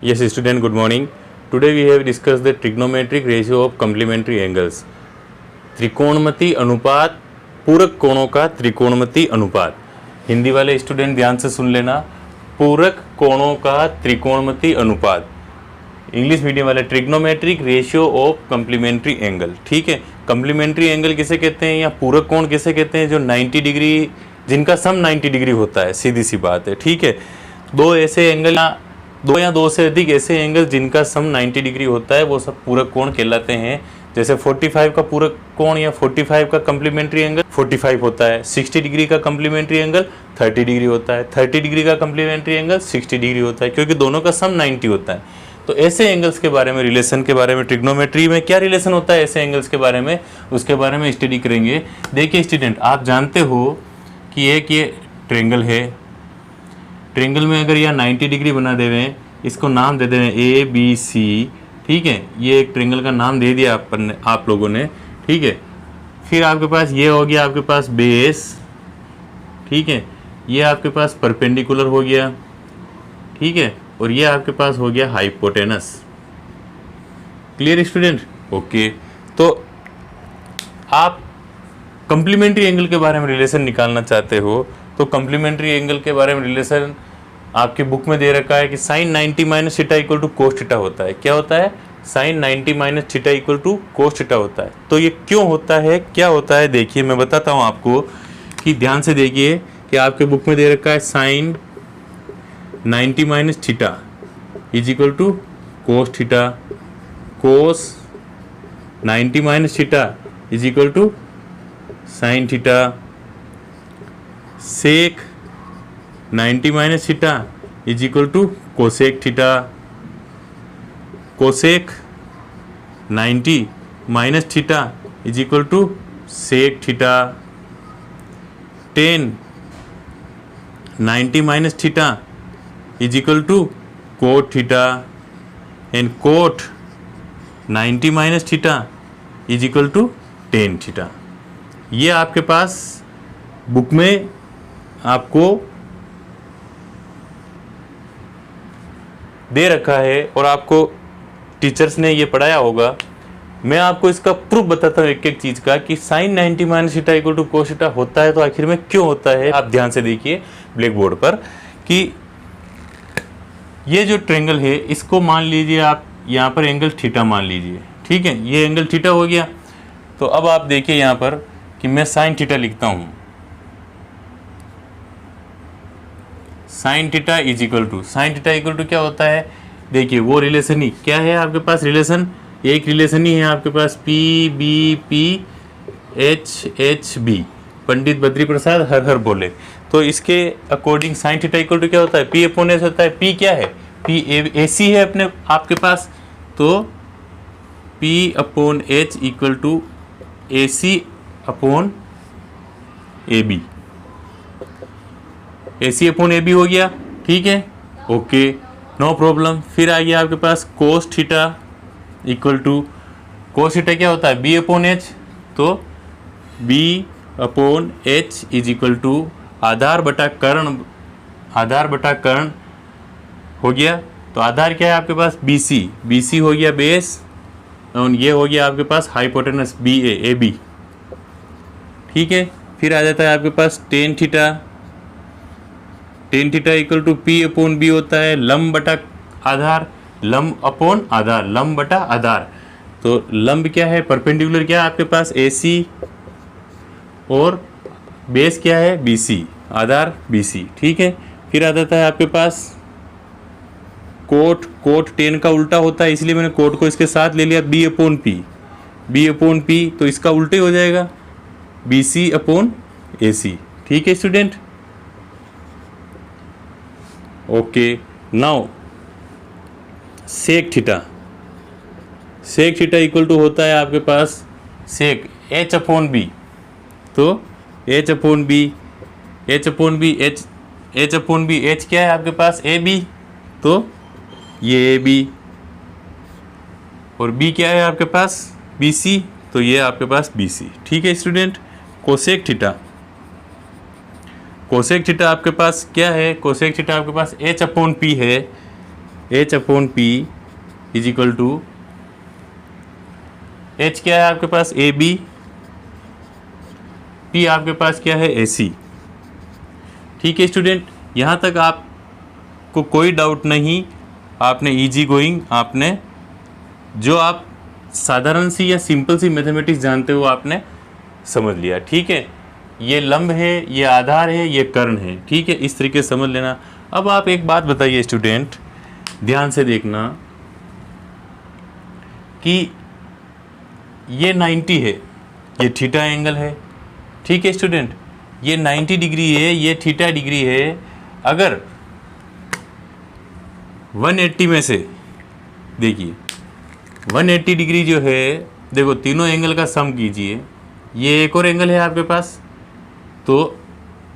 Yes, student, good morning. Today we have discussed the trigonometric ratio of complementary angles. त्रिकोणमिति अनुपात, पूरक कोणों का त्रिकोणमिति अनुपात. हिंदी वाले स्टूडेंट ध्यान से सुन लेना, पूरक कोणों का त्रिकोणमिति अनुपात. इंग्लिश मीडियम वाले trigonometric ratio of complementary angle. ठीक है, कम्प्लीमेंट्री एंगल किसे कहते हैं या पूरक कोण किसे कहते हैं? जो 90 डिग्री, जिनका सम 90 डिग्री होता है. सीधी सी बात है. ठीक है, दो या दो से अधिक ऐसे एंगल जिनका सम 90 डिग्री होता है वो सब पूरक कोण कहलाते हैं. जैसे 45 का पूरक कोण या 45 का कम्प्लीमेंट्री एंगल 45 होता है. 60 डिग्री का कम्प्लीमेंट्री एंगल 30 डिग्री होता है. 30 डिग्री का कम्प्लीमेंट्री एंगल 60 डिग्री होता है, क्योंकि दोनों का सम 90 होता है. तो ऐसे एंगल्स के बारे में, रिलेशन के बारे में, ट्रिग्नोमेट्री में क्या रिलेशन होता है ऐसे एंगल्स के बारे में, उसके बारे में स्टडी करेंगे. देखिए स्टूडेंट, आप जानते हो कि एक ये ट्रेंगल है. ट्रेंगल में अगर यह 90 डिग्री बना देवें, इसको नाम दे देवें ए बी सी. ठीक है, ये एक ट्रेंगल का नाम दे दिया आप लोगों ने. ठीक है, फिर आपके पास ये हो गया आपके पास बेस. ठीक है, ये आपके पास परपेंडिकुलर हो गया. ठीक है, और ये आपके पास हो गया हाइपोटेनस. Clear student? ओके. तो आप कम्प्लीमेंट्री एंगल के बारे में रिलेशन निकालना चाहते हो तो कम्प्लीमेंट्री एंगल के बारे में रिलेशन आपके बुक में दे रखा है कि sine 90 minus theta equal to cos theta होता है. क्या होता है? Sine 90 minus theta equal to cos theta होता है. तो ये क्यों होता है, क्या होता है, देखिए मैं बताता हूँ आपको कि ध्यान से देखिए कि आपके बुक में दे रखा है sine 90 minus theta is equal to cos theta. Cos 90 minus theta is equal to sine theta. Sec 90 minus theta is equal to cosec theta. Cosec 90 minus theta is equal to sec theta. Tan 90 minus theta is equal to cot theta. And cot 90 minus theta is equal to tan theta. ये आपके पास book में आपको दे रखा है और आपको teachers ने ये पढ़ाया होगा. मैं आपको इसका प्रूफ बताता हूँ एक एक चीज़ का कि sine 90 minus theta equal to cos theta होता है तो आखिर में क्यों होता है. आप ध्यान से देखिए ब्लैक बोर्ड पर कि ये जो ट्रेंगल है इसको मान लीजिए आप यहाँ पर एंगल थीटा मान लीजिए. ठीक है, ये एंगल थीटा हो गया. तो अब आप देखिए यहाँ पर कि मैं साइन थीटा लिखता हूँ. Sine theta is equal to, sine theta equal to क्या होता है? देखिए वो रिलेशन ही क्या है आपके पास, रिलेशन एक रिलेशन ही है आपके पास, P B P H H B. Pandit Badri Prasad हर हर बोले. तो इसके according sine theta equal to क्या होता है? पी अपॉन एच होता है. पी क्या है? पी ए सी है अपने आपके पास. तो P upon H equal to A C upon A B. A C upon A B हो गया. ठीक है, ओके, नो प्रॉब्लम. फिर आ गया आपके पास cos theta equal to, cos theta क्या होता है? B upon H. तो B upon H is equal to आधार बटा कर्ण, आधार बटा कर्ण हो गया. तो आधार क्या है आपके पास? B C. बी सी हो गया बेस और ये हो गया आपके पास हाइपोटेनस बी ए बी. ठीक है, फिर आ जाता है आपके पास tan theta. Tan theta equal to P upon B होता है लंब बटा आधार, लंब अपॉन आधार, लंब बटा आधार. तो लंब क्या है? परपेंडिकुलर क्या है आपके पास? A C. और बेस क्या है? बी सी, आधार बी सी. ठीक है, फिर आ जाता है आपके पास कोट. कोट टेन का उल्टा होता है, इसलिए मैंने कोट को इसके साथ ले लिया. B upon P, B upon P तो इसका उल्टे हो जाएगा, B C upon A C. ठीक है student, okay. Now sec theta, sec theta equal to होता है आपके पास सेक एच अपॉन बी. तो H upon B, H upon B, H upon B, H क्या है आपके पास? ए बी. तो ये ए बी और बी क्या है आपके पास? B C. तो ये आपके पास बी सी. ठीक है student. Cosec theta, cosec theta आपके पास क्या है? कोसेक थीटा आपके पास एच अपॉन पी है. H upon P is equal to H क्या है आपके पास ए बी, पी आपके पास क्या है ए सी। ठीक है स्टूडेंट, यहाँ तक आपको कोई डाउट नहीं, आपने इजी गोइंग, आपने जो आप साधारण सी या सिंपल सी मैथमेटिक्स जानते हो आपने समझ लिया। ठीक है, ये लंब है, ये आधार है, ये कर्ण है। ठीक है, इस तरीके से समझ लेना। अब आप एक बात बताइए स्टूडेंट, ध्यान से देखना कि ये 90 है, ये थीटा एंगल है। ठीक है स्टूडेंट, ये 90 डिग्री है, ये थीटा डिग्री है। अगर 180 में से देखिए 180 डिग्री जो है, देखो तीनों एंगल का सम कीजिए, ये एक और एंगल है आपके पास, तो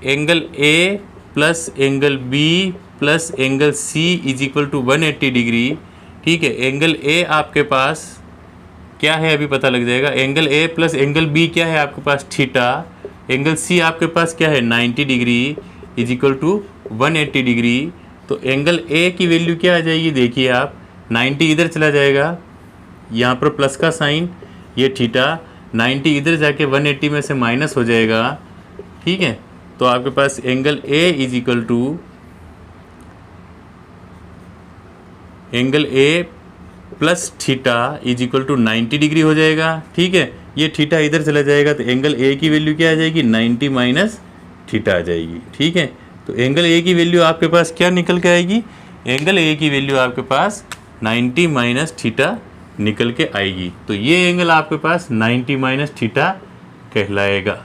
angle A plus angle B plus angle C is equal to 180 degree. ठीक है, एंगल ए आपके पास क्या है अभी पता लग जाएगा, angle A plus angle B क्या है आपके पास थीटा, एंगल सी आपके पास क्या है 90 degree is equal to 180 degree. तो एंगल ए की वैल्यू क्या आ जाएगी, देखिए आप 90 इधर चला जाएगा, यहाँ पर प्लस का साइन, ये थीटा 90 इधर जाके 180 में से माइनस हो जाएगा। ठीक है, तो आपके पास angle A is equal to angle A plus theta is equal to 90 degree हो जाएगा। ठीक है, ये थीटा इधर चला जाएगा, तो एंगल ए की वैल्यू क्या आ जाएगी 90 माइनस थीटा आ जाएगी। ठीक है, तो एंगल ए की वैल्यू आपके पास क्या निकल के आएगी, एंगल ए की वैल्यू आपके पास 90 माइनस थीटा निकल के आएगी। तो ये एंगल आपके पास 90 माइनस थीटा कहलाएगा।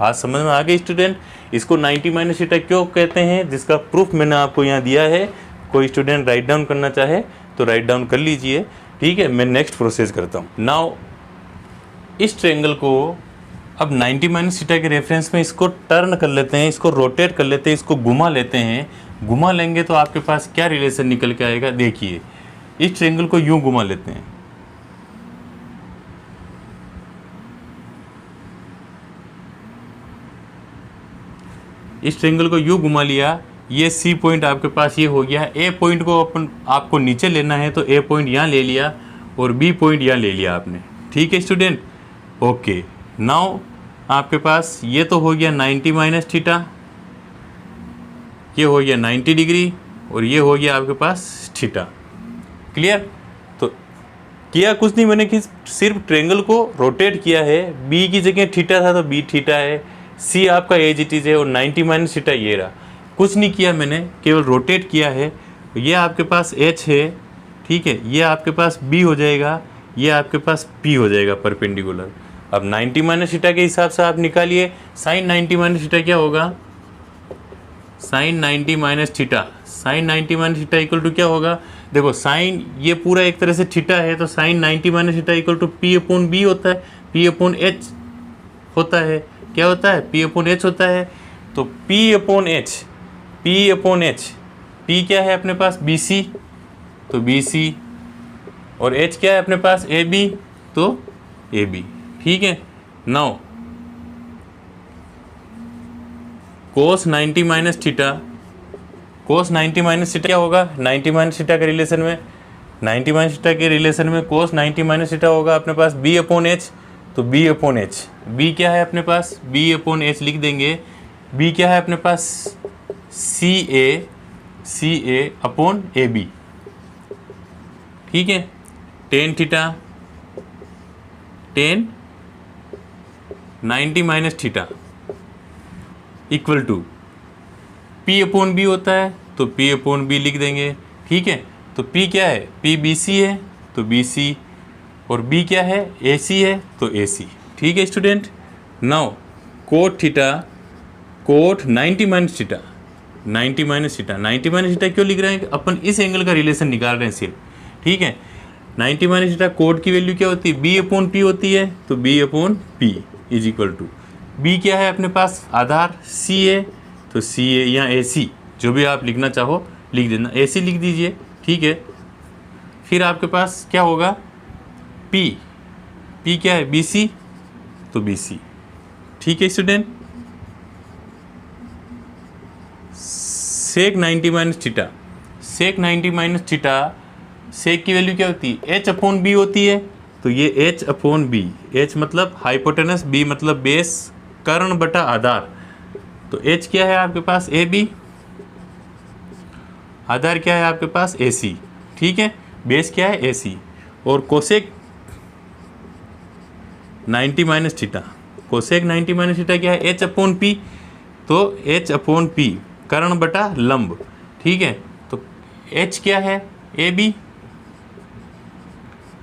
आज समझ में आ गई स्टूडेंट, इसको 90 माइनस थीटा क्यों कहते हैं, जिसका प्रूफ मैंने आपको यहाँ दिया है। कोई स्टूडेंट राइट डाउन करना चाहे तो राइट डाउन कर लीजिए। ठीक है, मैं नेक्स्ट प्रोसेस करता हूँ। नाउ इस ट्रायंगल को अब 90 माइनस थीटा के रेफरेंस में इसको टर्न कर लेते हैं, इसको रोटेट कर लेते हैं, इसको घुमा लेते हैं। घुमा लेंगे तो आपके पास क्या रिलेशन निकल के आएगा, देखिए इस ट्रायंगल को यूं घुमा लेते हैं, इस ट्रायंगल को यूं घुमा लिया, ये सी पॉइंट आपके पास ये हो गया। ए पॉइंट को आपको नीचे लेना है, तो ए पॉइंट यहाँ ले लिया और बी पॉइंट यहाँ ले लिया आपने। ठीक है स्टूडेंट, ओके। नाउ आपके पास ये तो हो गया 90 माइनस थीटा, ये हो गया 90 डिग्री और ये हो गया आपके पास थीटा। क्लियर? तो किया कुछ नहीं मैंने कि सिर्फ ट्रायंगल को रोटेट किया है। बी की जगह थीटा था तो बी थीटा है, सी आपका एज इट इज है और 90 माइनस थीटा ये रहा। कुछ नहीं किया मैंने, केवल रोटेट किया है। ये आपके पास एच है, ठीक है, ये आपके पास बी हो जाएगा, ये आपके पास पी हो जाएगा परपेंडिकुलर। अब 90 माइनस थीटा के हिसाब से आप निकालिए, साइन 90 माइनस थीटा क्या होगा, sine 90 minus theta, sine 90 minus theta equal to क्या होगा, देखो साइन ये पूरा एक तरह से थीटा है, तो sine 90 minus theta equal to P upon B होता है, पी अपॉन एच होता है। क्या होता है, पी अपॉन एच होता है। तो P upon H, P upon H, P क्या है अपने पास बी सी, तो बी सी, और एच क्या है अपने पास ए बी, तो ए बी। ठीक है, now cos 90 minus theta, cos 90 minus theta क्या होगा, 90 माइनस थीटा के रिलेशन में, 90 माइनस थीटा के रिलेशन में कोस 90 माइनस थीटा होगा अपने पास बी अपॉन एच, तो बी अपॉन एच, बी क्या है अपने पास, बी अपॉन एच लिख देंगे। बी क्या है अपने पास, सी ए अपॉन ए बी। ठीक है, tan theta, tan 90 minus theta equal to P upon B होता है, तो पी अपॉन बी लिख देंगे। ठीक है, तो पी क्या है, पी बी सी है, तो बी सी, और बी क्या है, ए सी है, तो ए सी। ठीक है student, now cot theta, cot 90 minus theta, 90 minus theta, 90 minus theta क्यों लिख रहे हैं, अपन इस एंगल का रिलेशन निकाल रहे हैं सिर्फ। ठीक है, 90 माइनस थीटा कोट की वैल्यू क्या होती है, बी अपॉन पी होती है, तो B upon P is equal to, B क्या है अपने पास आधार, सी है, तो सी ए या ए सी, जो भी आप लिखना चाहो लिख देना, ए सी लिख दीजिए। ठीक है, फिर आपके पास क्या होगा, पी, पी क्या है बी सी, तो बी सी। ठीक है student, sec 90 minus theta, sec 90 minus theta, sec की वैल्यू क्या होती है, एच अपॉन बी होती है। तो ये एच अपॉन बी, एच मतलब हाइपोटेनस, बी मतलब बेस, कर्ण बटा आधार। तो एच क्या है आपके पास, ए बी, आधार क्या है आपके पास, ए सी, ठीक है, बेस क्या है, ए सी। और cosec 90 minus theta, cosec 90 minus theta क्या है, एच अपॉन पी। तो एच अपॉन पी कर्ण बटा लंब, ठीक है। तो एच क्या है, A B,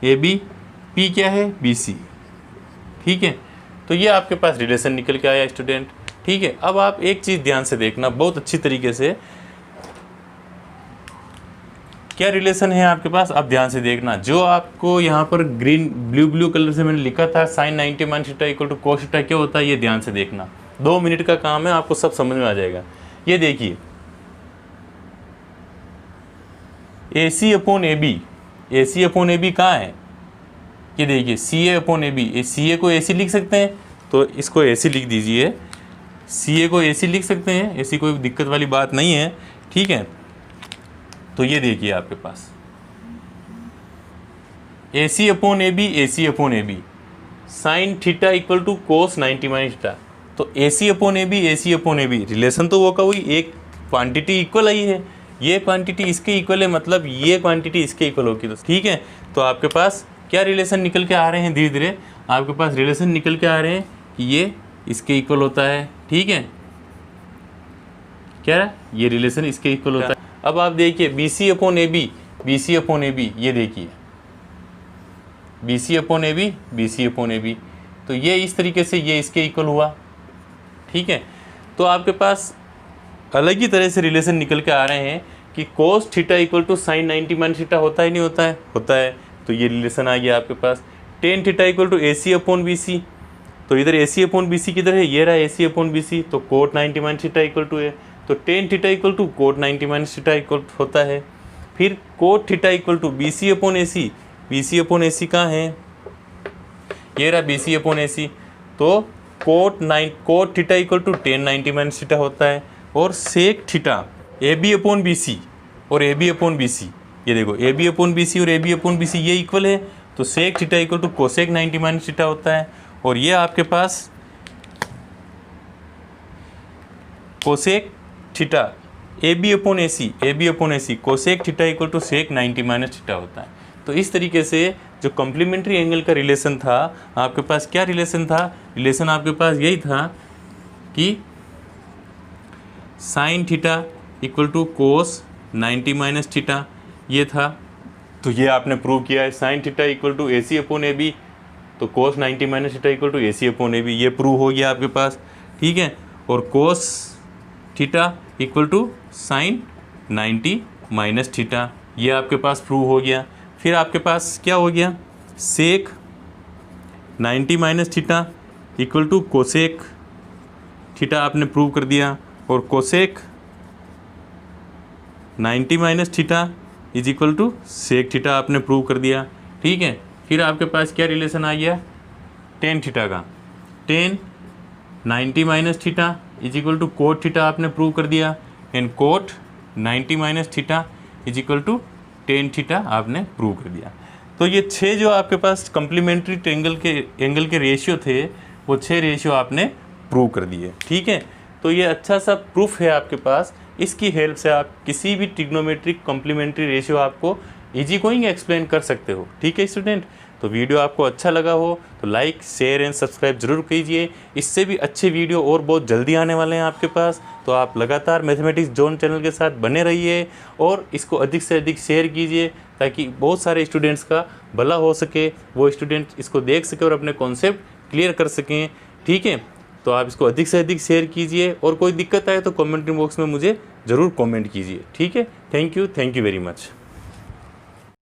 A B, P क्या है, बी सी, ठीक है। तो ये आपके पास रिलेशन निकल के आया स्टूडेंट, ठीक है। अब आप एक चीज़ ध्यान से देखना बहुत अच्छी तरीके से, क्या रिलेशन है आपके पास, आप ध्यान से देखना। जो आपको यहाँ पर ग्रीन ब्लू कलर से मैंने लिखा था sine 90 minus theta equal to cos theta, क्या होता है ये ध्यान से देखना। 2 मिनट का काम है, आपको सब समझ में आ जाएगा। ये देखिए A C upon A B, A C upon A B कहाँ है, ये देखिए सी ए अपॉन ए बी। सी ए को ए सी लिख सकते हैं, तो इसको ए सी लिख दीजिए, सी ए को ए सी लिख सकते हैं, ऐसी कोई दिक्कत वाली बात नहीं है, ठीक है। तो ये देखिए आपके पास A C upon A B, A C upon A B, sine theta equal to cos 90 minus theta. तो A C upon A B, A C upon A B, relation तो वो का वही, एक क्वांटिटी इक्वल आई है, ये क्वांटिटी इसके equal है, मतलब ये क्वांटिटी इसके इक्वल होगी, तो ठीक है। तो आपके पास क्या रिलेशन निकल के आ रहे हैं, धीरे धीरे आपके पास रिलेशन निकल के आ रहे हैं कि ये इसके इक्वल होता है, ठीक है। क्या ये रिलेशन इसके इक्वल होता है। अब आप देखिए B C upon A B, B C upon A B, ये देखिए B C upon A B, B C upon A B, तो ये इस तरीके से ये इसके इक्वल हुआ, ठीक है। तो आपके पास अलग ही तरह से रिलेशन निकल के आ रहे हैं कि cos theta equal to sine 90 minus theta होता है, नहीं होता है, होता है। तो ये रिलेशन आ गया आपके पास। Tan theta equal to A C upon B C, तो इधर ए सी अपॉन बी सी किधर है, ये रहा ए सी अपॉन बी सी, तो cot 90 minus theta equal to है, तो tan theta equal to cot 90 minus theta equal होता है। फिर cot theta equal to B C upon A C, B C upon A C कहाँ है, ये रहा B C upon A C, तो cot theta equal to tan 90 minus theta होता है। और sec theta A B upon B C और A B upon B C, ये देखो A B upon B C और A B upon B C ये equal है, तो sec theta equal to cosec 90 minus theta होता है। और ये आपके पास cosec theta A B upon A C, A B upon A C, cosec theta equal to sec 90 minus theta होता है। तो इस तरीके से जो कॉम्प्लीमेंट्री एंगल का रिलेशन था आपके पास, क्या रिलेशन था, रिलेशन आपके पास यही था कि sine theta equal to cos 90 minus theta, ये था। तो ये आपने प्रूव किया है। Sine theta equal to A C upon A B, तो cos 90 minus theta equal to A C upon A B, ये प्रूव हो गया आपके पास, ठीक है। और cos theta equal to sine 90 minus theta, ये आपके पास प्रूव हो गया। फिर आपके पास क्या हो गया, sec 90 minus theta equal to cosec theta आपने प्रूव कर दिया, और cosec 90 minus theta is equal to sec theta आपने प्रूव कर दिया, ठीक है। फिर आपके पास क्या रिलेशन आ गया, टेन थीटा का, tan 90 minus theta is equal to cot theta आपने प्रूव कर दिया, and cot 90 minus theta is equal to tan theta आपने प्रूव कर दिया। तो ये 6 जो आपके पास कम्प्लीमेंट्री एंगल के रेशियो थे, वो 6 रेशियो आपने प्रूव कर दिए, ठीक है। तो ये अच्छा सा प्रूफ है आपके पास, इसकी हेल्प से आप किसी भी ट्रिग्नोमेट्रिक कॉम्प्लीमेंट्री रेशियो आपको इजी गोइंग एक्सप्लेन कर सकते हो, ठीक है स्टूडेंट। तो वीडियो आपको अच्छा लगा हो तो लाइक शेयर एंड सब्सक्राइब जरूर कीजिए। इससे भी अच्छे वीडियो और बहुत जल्दी आने वाले हैं आपके पास, तो आप लगातार मैथमेटिक्स जोन चैनल के साथ बने रहिए और इसको अधिक से अधिक शेयर कीजिए, ताकि बहुत सारे स्टूडेंट्स का भला हो सके, वो स्टूडेंट इसको देख सके और अपने कॉन्सेप्ट क्लियर कर सकें, ठीक है। तो आप इसको अधिक से अधिक शेयर कीजिए, और कोई दिक्कत आए तो कमेंट बॉक्स में मुझे ज़रूर कमेंट कीजिए, ठीक है। Thank you very much.